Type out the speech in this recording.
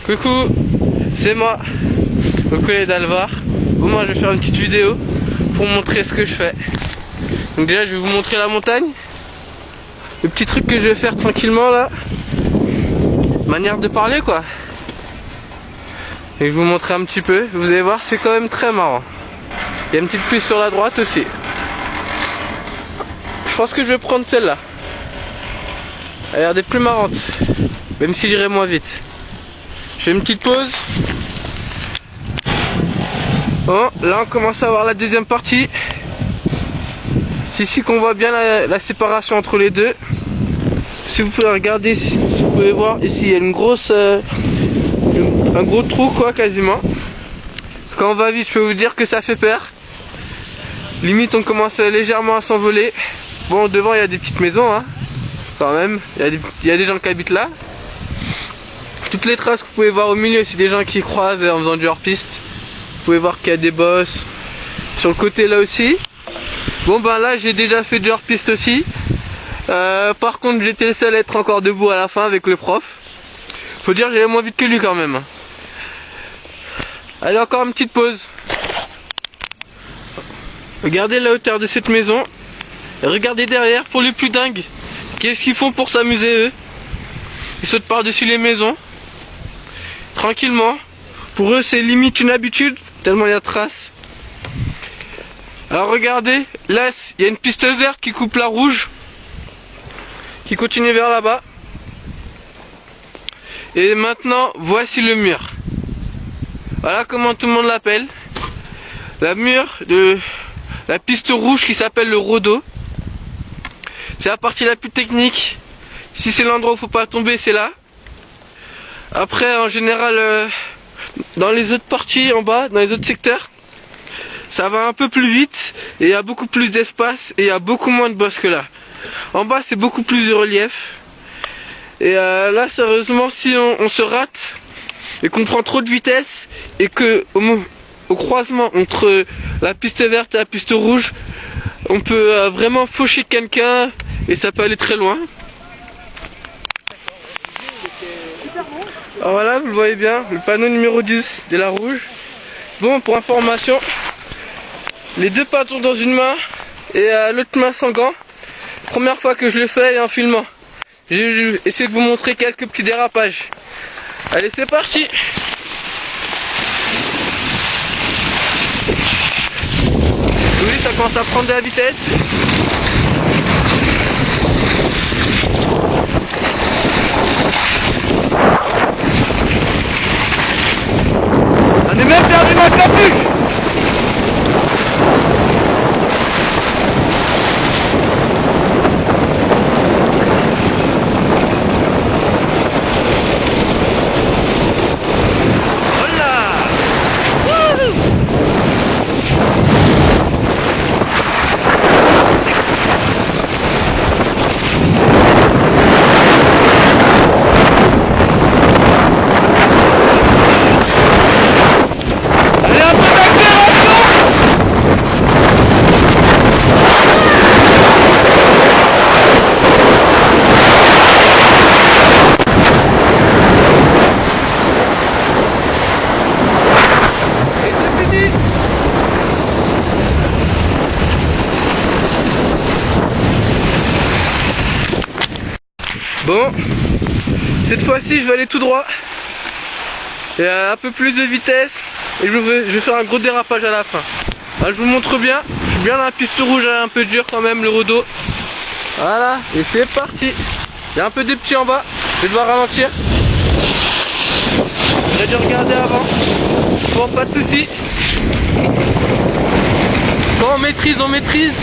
Coucou, c'est moi, Okole d'Alvar. Bon, moi je vais faire une petite vidéo pour montrer ce que je fais. Donc déjà je vais vous montrer la montagne. Le petit truc que je vais faire tranquillement là. Manière de parler quoi. Et je vais vous montrer un petit peu. Vous allez voir, c'est quand même très marrant. Il y a une petite pluie sur la droite aussi. Je pense que je vais prendre celle-là. Elle a l'air d'être plus marrante. Même si j'irai moins vite. Je fais une petite pause. Bon, là on commence à voir la deuxième partie. C'est ici qu'on voit bien la séparation entre les deux. Si vous pouvez regarder, si vous pouvez voir ici, il y a une grosse, un gros trou quoi quasiment. Quand on va vite, je peux vous dire que ça fait peur. Limite on commence légèrement à s'envoler. Bon, devant il y a des petites maisons hein. Quand même, il y a des gens qui habitent là. Toutes les traces que vous pouvez voir au milieu, c'est des gens qui croisent en faisant du hors-piste. Vous pouvez voir qu'il y a des bosses. Sur le côté là aussi. Bon ben là j'ai déjà fait du hors-piste aussi. Par contre j'étais le seul à être encore debout à la fin avec le prof. Faut dire j'allais moins vite que lui quand même. Allez, encore une petite pause. Regardez la hauteur de cette maison. Et regardez derrière pour les plus dingues. Qu'est-ce qu'ils font pour s'amuser eux? Ils sautent par-dessus les maisons. Tranquillement. Pour eux c'est limite une habitude. Tellement il y a de traces. Alors regardez. Là il y a une piste verte qui coupe la rouge. Qui continue vers là-bas. Et maintenant voici le mur. Voilà comment tout le monde l'appelle. La mur de la piste rouge qui s'appelle le Rodo. C'est la partie la plus technique. Si c'est l'endroit où il faut pas tomber, c'est là. Après en général dans les autres parties en bas, dans les autres secteurs, ça va un peu plus vite et il y a beaucoup plus d'espace et il y a beaucoup moins de bosses que là. En bas c'est beaucoup plus de relief. Et là sérieusement si on se rate et qu'on prend trop de vitesse et que au croisement entre la piste verte et la piste rouge, on peut vraiment faucher quelqu'un et ça peut aller très loin. Alors voilà, vous le voyez bien, le panneau numéro 10 de la rouge. Bon, pour information, les deux pattes dans une main et l'autre main sans gants. Première fois que je le fais et en filmant. J'ai essayé de vous montrer quelques petits dérapages. Allez, c'est parti. Oui, ça commence à prendre de la vitesse. On est même perdu dans la capuche. Bon, cette fois-ci je vais aller tout droit et un peu plus de vitesse et je vais faire un gros dérapage à la fin. Alors, je vous montre bien, je suis bien dans la piste rouge, un peu dur quand même le Rodo. Voilà, et c'est parti. Il y a un peu des petits en bas, je vais devoir ralentir. J'aurais dû regarder avant. Bon, pas de soucis. Bon, on maîtrise.